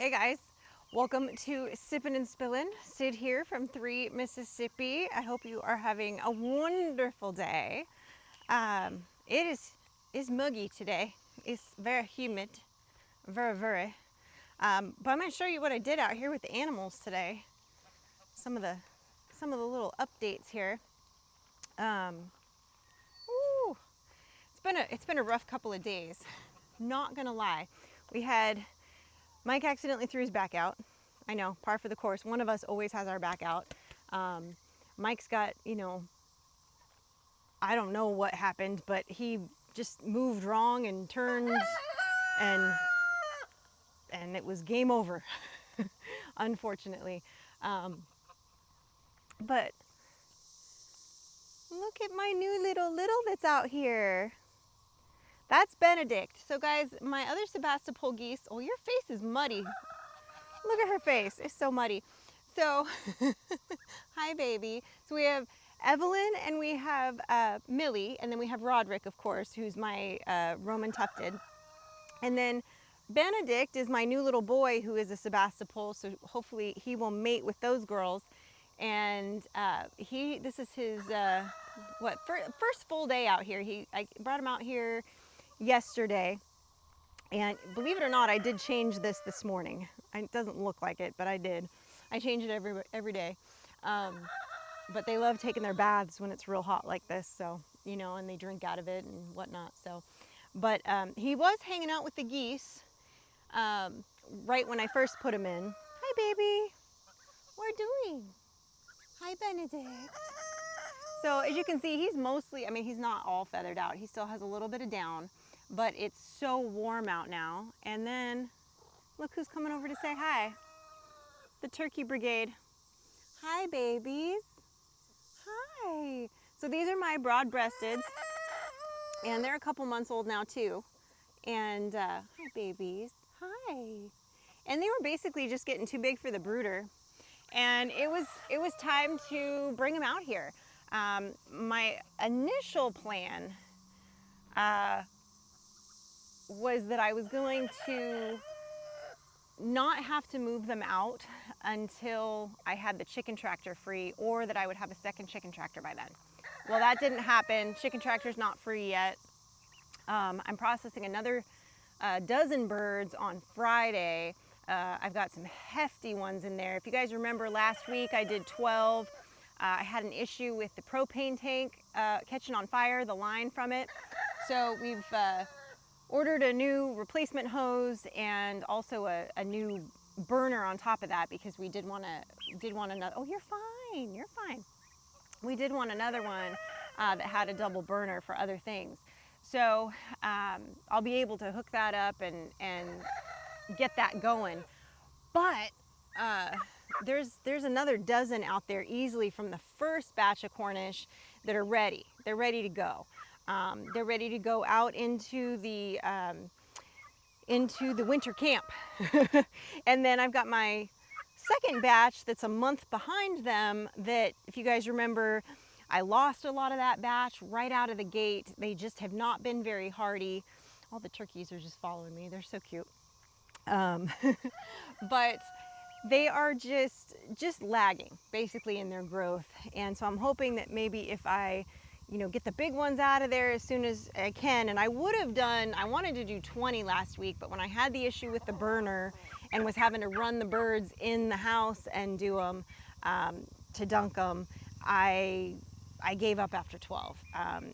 Hey guys, welcome to Sippin' and Spillin'. Sid here from 3 Mississippi. I hope you are having a wonderful day. It is muggy today. It's very humid, very. But I'm going to show you what I did out here with the animals today. Some of the little updates here. Ooh, it's been a rough couple of days. Not gonna lie, Mike accidentally threw his back out. I know, par for the course. One of us always has our back out. Mike's got, I don't know what happened, but he just moved wrong and turned and it was game over, unfortunately. But look at my new little that's out here. That's Benedict. So guys, my other Sebastopol geese, oh, your face is muddy. Look at her face, it's so muddy. So, hi baby. So we have Evelyn and we have Millie, and then we have Roderick, of course, who's my Roman tufted. And then Benedict is my new little boy who is a Sebastopol, so hopefully he will mate with those girls. And this is his, first full day out here. I brought him out here yesterday. And believe it or not, I did change this morning. It doesn't look like it, but I did. I change it every day. But they love taking their baths when it's real hot like this, so, and they drink out of it and whatnot. So, but he was hanging out with the geese right when I first put him in. Hi, baby. What are you doing? Hi, Benedict. So as you can see, he's mostly, he's not all feathered out. He still has a little bit of down, but it's so warm out now. And then look who's coming over to say hi. The turkey brigade. Hi, babies. Hi. So these are my broad-breasteds, and they're a couple months old now too. And hi, babies. Hi. And they were basically just getting too big for the brooder, and it was time to bring them out here. My initial plan was that I was going to not have to move them out until I had the chicken tractor free, or that I would have a second chicken tractor by then. Well, that didn't happen. Chicken tractor's not free yet. I'm processing another dozen birds on Friday. I've got some hefty ones in there. If you guys remember last week, I did 12. I had an issue with the propane tank catching on fire, the line from it. So we've ordered a new replacement hose and also a new burner on top of that, because we did want another. Oh, you're fine. We did want another one that had a double burner for other things. So I'll be able to hook that up and get that going. But there's another dozen out there easily from the first batch of Cornish that are ready. They're ready to go. They're ready to go out into the winter camp. And then I've got my second batch that's a month behind them that, if you guys remember, I lost a lot of that batch right out of the gate. They just have not been very hardy. All the turkeys are just following me. They're so cute. But they are just lagging basically in their growth. And so I'm hoping that maybe if I get the big ones out of there as soon as I can. And I wanted to do 20 last week, but when I had the issue with the burner and was having to run the birds in the house and do them, to dunk them, I gave up after 12.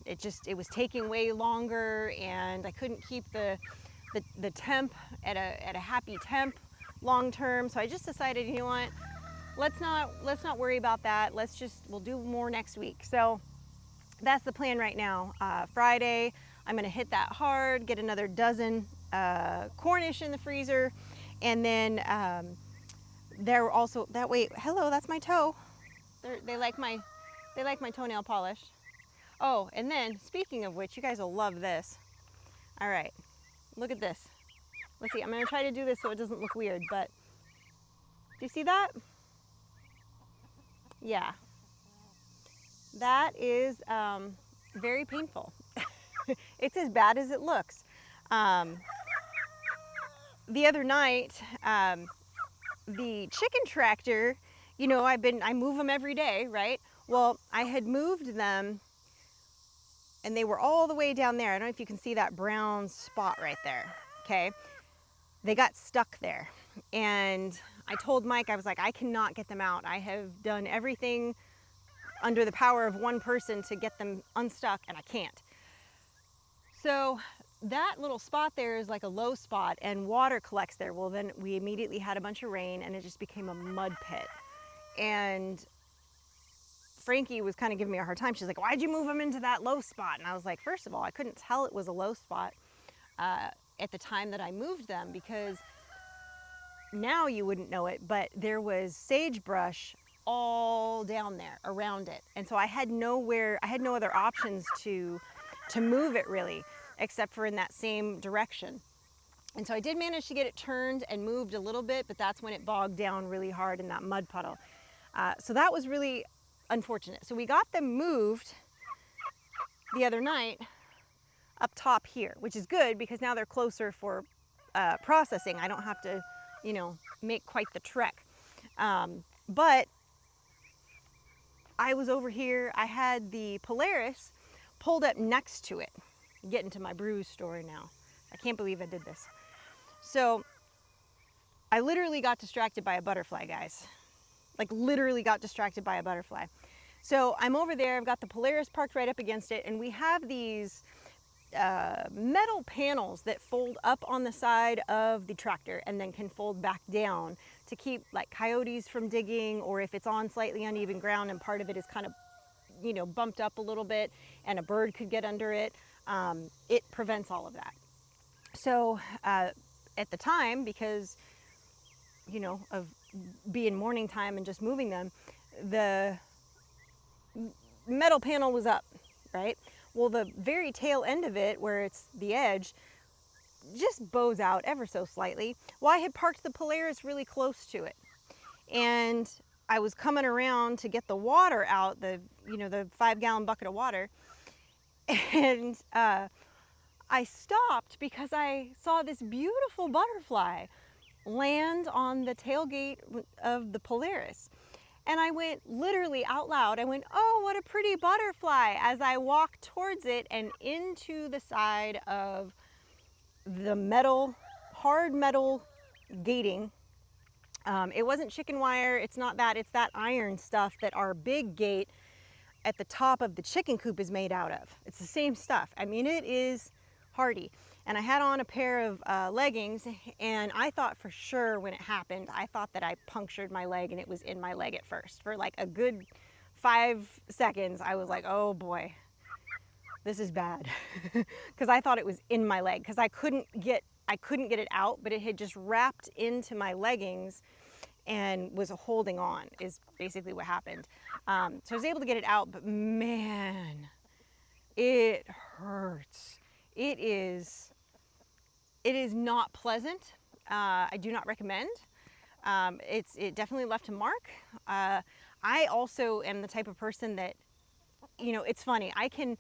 It was taking way longer, and I couldn't keep the temp at a happy temp long term. So I just decided, you know what, let's not worry about that. We'll do more next week. So that's the plan right now. Friday, I'm gonna hit that hard, get another dozen Cornish in the freezer, and then they're also that way. Hello, that's my toe. They like my toenail polish. Oh, and then speaking of which, you guys will love this. All right, look at this. Let's see. I'm gonna try to do this so it doesn't look weird, but do you see that? Yeah. That is very painful. It's as bad as it looks. The other night, the chicken tractor, you know, I move them every day, right? Well, I had moved them and they were all the way down there. I don't know if you can see that brown spot right there, okay? They got stuck there. And I told Mike, I was like, I cannot get them out. I have done everything under the power of one person to get them unstuck, and I can't. So that little spot there is like a low spot and water collects there. Well, then we immediately had a bunch of rain and it just became a mud pit. And Frankie was kind of giving me a hard time. She's like, why'd you move them into that low spot? And I was like, first of all, I couldn't tell it was a low spot at the time that I moved them, because now you wouldn't know it, but there was sagebrush all down there around it. And so I had no other options to move it really, except for in that same direction. And so I did manage to get it turned and moved a little bit, but that's when it bogged down really hard in that mud puddle. So that was really unfortunate. So we got them moved the other night up top here, which is good because now they're closer for processing. I don't have to, you know, make quite the trek. But I was over here, I had the Polaris pulled up next to it. I'm getting to my bruise story now. I can't believe I did this. So I literally got distracted by a butterfly, guys. Like literally got distracted by a butterfly. So I'm over there, I've got the Polaris parked right up against it, and we have these metal panels that fold up on the side of the tractor and then can fold back down to keep like coyotes from digging, or if it's on slightly uneven ground and part of it is kind of, you know, bumped up a little bit and a bird could get under it, it prevents all of that. So at the time, because, you know, of being morning time and just moving them, the metal panel was up, right? Well, the very tail end of it, where it's the edge, just bows out ever so slightly. Well, I had parked the Polaris really close to it, and I was coming around to get the water out, the 5-gallon bucket of water, and I stopped because I saw this beautiful butterfly land on the tailgate of the Polaris. And I went literally out loud, I went, oh, what a pretty butterfly, as I walked towards it and into the side of the metal, hard metal gating. It wasn't chicken wire, it's not that, it's that iron stuff that our big gate at the top of the chicken coop is made out of. It's the same stuff. I mean, it is hardy. And I had on a pair of leggings, and I thought for sure when it happened, I thought that I punctured my leg and it was in my leg at first. For like a good 5 seconds, I was like, oh boy, this is bad. Because I thought it was in my leg, because I couldn't get it out, but it had just wrapped into my leggings and was holding on, is basically what happened. So I was able to get it out, but man, it hurts. It is not pleasant. I do not recommend. It definitely left a mark. I also am the type of person that, you know, it's funny. I can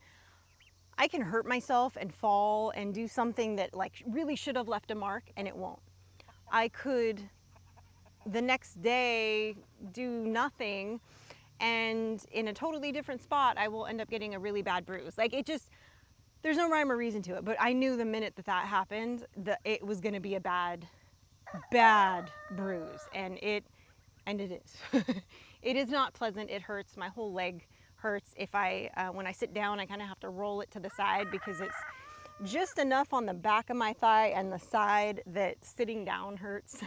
hurt myself and fall and do something that like really should have left a mark, and it won't. I could the next day do nothing, and in a totally different spot, I will end up getting a really bad bruise. Like it just, there's no rhyme or reason to it, but I knew the minute that happened that it was going to be a bad bruise, and it is. It is not pleasant. It hurts. My whole leg hurts. If when I sit down, I kind of have to roll it to the side because it's just enough on the back of my thigh and the side that sitting down hurts.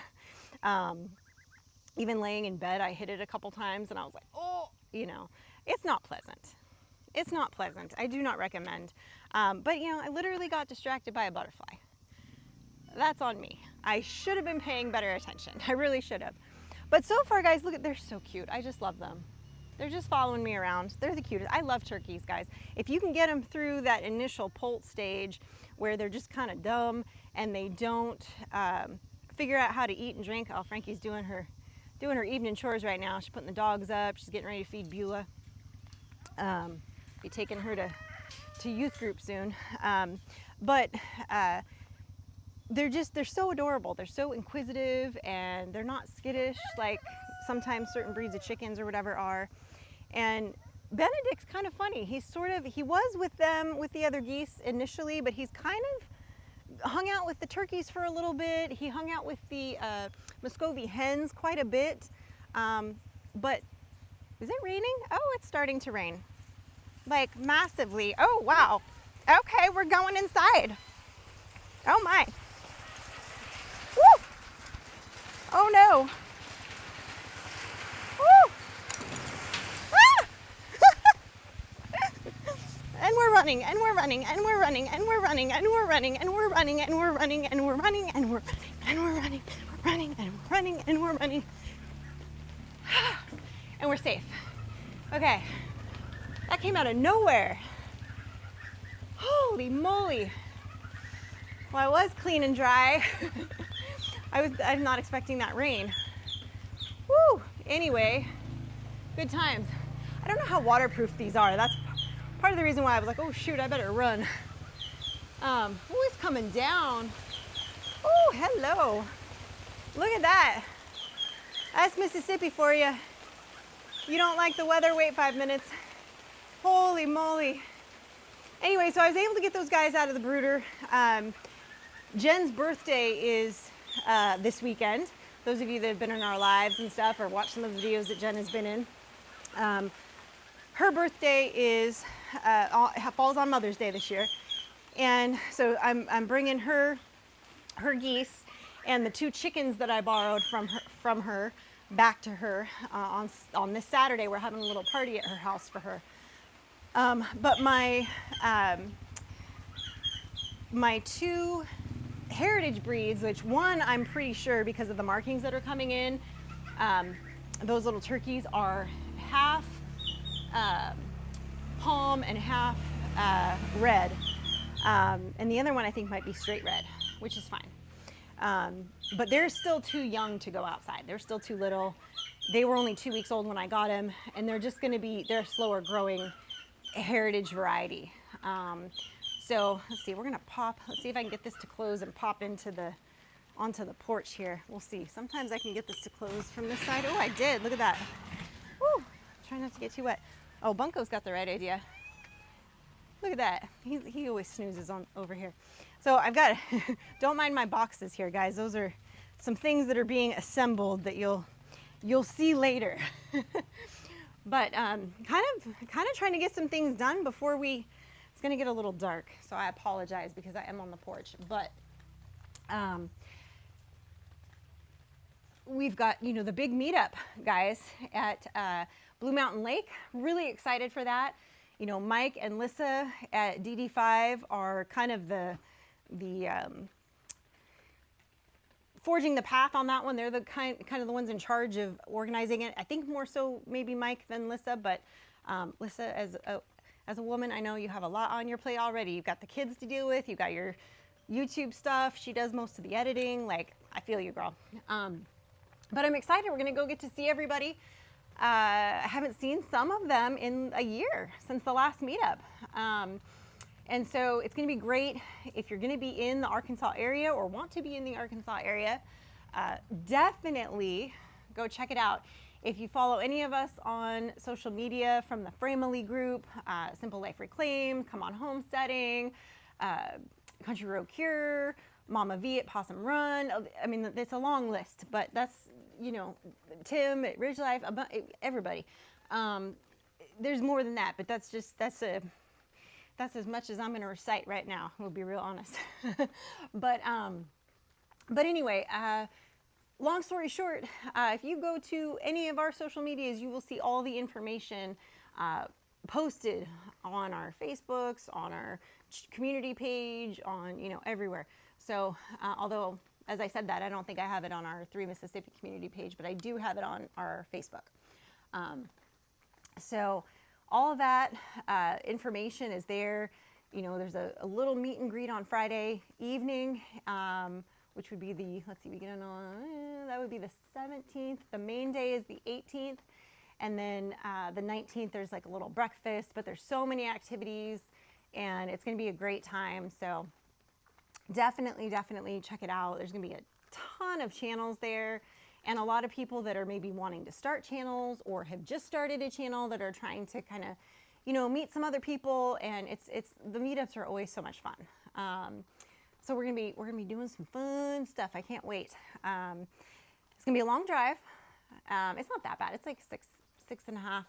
Even laying in bed, I hit it a couple times and I was like, oh, you know, it's not pleasant. It's not pleasant. I do not recommend. But you know, I literally got distracted by a butterfly. That's on me. I should have been paying better attention. I really should have. But so far, guys, look at, they're so cute. I just love them. They're just following me around. They're the cutest. I love turkeys, guys. If you can get them through that initial poult stage where they're just kind of dumb and they don't figure out how to eat and drink. Oh, Frankie's doing her evening chores right now. She's putting the dogs up. She's getting ready to feed Beulah. Be taking her to youth group soon. But they're so adorable. They're so inquisitive, and they're not skittish like sometimes certain breeds of chickens or whatever are. And Benedict's kind of funny. He was with them, with the other geese initially, but he's kind of hung out with the turkeys for a little bit. He hung out with the Muscovy hens quite a bit. But is it raining? Oh, it's starting to rain. Like massively. Oh, wow. Okay, we're going inside. Oh my. Woo! Oh no. Woo! Ah! And we're running, and we're running, and we're running, and we're running, and we're running, and we're running, and we're running, and we're running, and we're running, and we're running, we're running, and we're running, and we're running. And we're safe. Okay. That came out of nowhere. Holy moly. Well, I was clean and dry. I'm not expecting that rain. Woo! Anyway, good times. I don't know how waterproof these are. That's part of the reason why I was like, oh shoot, I better run. Oh, it's coming down. Oh, hello. Look at that. That's Mississippi for you. You don't like the weather? Wait 5 minutes. Holy moly. Anyway, so I was able to get those guys out of the brooder. Jen's birthday is this weekend. Those of you that have been in our lives and stuff or watched some of the videos that Jen has been in. Her birthday is falls on Mother's Day this year. And so I'm bringing her geese and the 2 chickens that I borrowed from her back to her on this Saturday. We're having a little party at her house for her. But my 2 heritage breeds, which one I'm pretty sure because of the markings that are coming in, those little turkeys are half palm and half red. And the other one I think might be straight red, which is fine. But they're still too young to go outside. They're still too little. They were only 2 weeks old when I got them, and they're just going to be, they're slower growing heritage variety. So let's see, we're going to pop, let's see if I can get this to close and pop onto the porch here. We'll see. Sometimes I can get this to close from this side. Oh, I did. Look at that. Woo! Try not to get too wet. Oh, Bunko's got the right idea. Look at that. He always snoozes on over here. So I've got, don't mind my boxes here, guys. Those are some things that are being assembled that you'll see later. But kind of trying to get some things done before it's going to get a little dark. So I apologize because I am on the porch. But we've got, the big meetup, guys, at Blue Mountain Lake. Really excited for that. Mike and Lissa at DD5 are kind of the forging the path on that one. They're the kind of the ones in charge of organizing it. I think more so maybe Mike than Lissa, but Lissa, as a woman, I know you have a lot on your plate already. You've got the kids to deal with. You've got your YouTube stuff. She does most of the editing. Like, I feel you, girl. But I'm excited. We're going to go get to see everybody. I haven't seen some of them in a year since the last meetup. And so it's going to be great if you're going to be in the Arkansas area or want to be in the Arkansas area. Definitely go check it out. If you follow any of us on social media from the Framily group, Simple Life Reclaimed, Come On Homesteading, Country Road Cure, Mama V at Possum Run. I mean, it's a long list, but that's, Tim at Ridge Life, everybody. There's more than that, but that's as much as I'm going to recite right now. We'll be real honest. But anyway, long story short, if you go to any of our social medias, you will see all the information posted on our Facebooks, on our community page, on everywhere. So although, as I said that, I don't think I have it on our 3 Mississippi community page, but I do have it on our Facebook. So all of that information is there. There's a little meet and greet on Friday evening, which would be that would be the 17th. The main day is the 18th. And then the 19th, there's like a little breakfast, but there's so many activities and it's going to be a great time. So definitely, definitely check it out. There's gonna be a ton of channels there, and a lot of people that are maybe wanting to start channels or have just started a channel that are trying to kind of, you know, meet some other people. And it's the meetups are always so much fun. So we're gonna be doing some fun stuff. I can't wait. It's gonna be a long drive. It's not that bad. It's like six and a half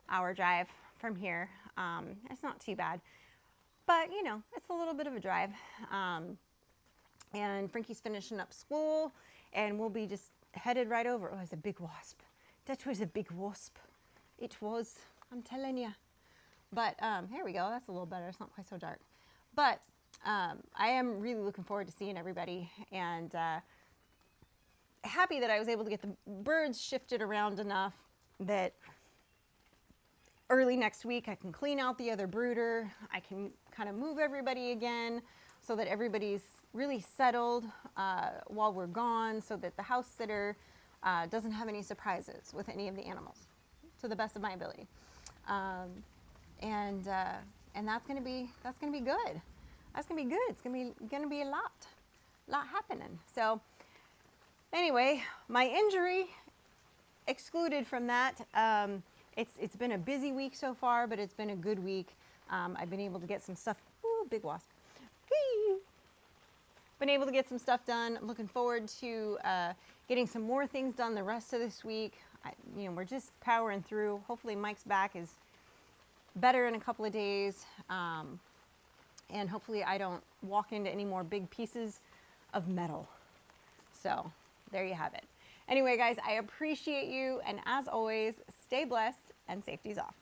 hour drive from here. It's not too bad, but you know, it's a little bit of a drive. And Frankie's finishing up school, and we'll be just headed right over. Oh, it's a big wasp. That was a big wasp. It was, I'm telling you. But here we go. That's a little better. It's not quite so dark. But I am really looking forward to seeing everybody, and happy that I was able to get the birds shifted around enough that early next week I can clean out the other brooder. I can kind of move everybody again so that everybody's really settled while we're gone, so that the house sitter doesn't have any surprises with any of the animals, to the best of my ability. And that's gonna be good. That's gonna be good. It's gonna be a lot happening. So anyway, my injury excluded from that. It's been a busy week so far, but it's been a good week. I've been able to get some stuff. Ooh, big wasp. Whee! Been able to get some stuff done. I'm looking forward to getting some more things done the rest of this week. You know, we're just powering through. Hopefully Mike's back is better in a couple of days. And hopefully I don't walk into any more big pieces of metal. So there you have it. Anyway, guys, I appreciate you. And as always, stay blessed and safety's off.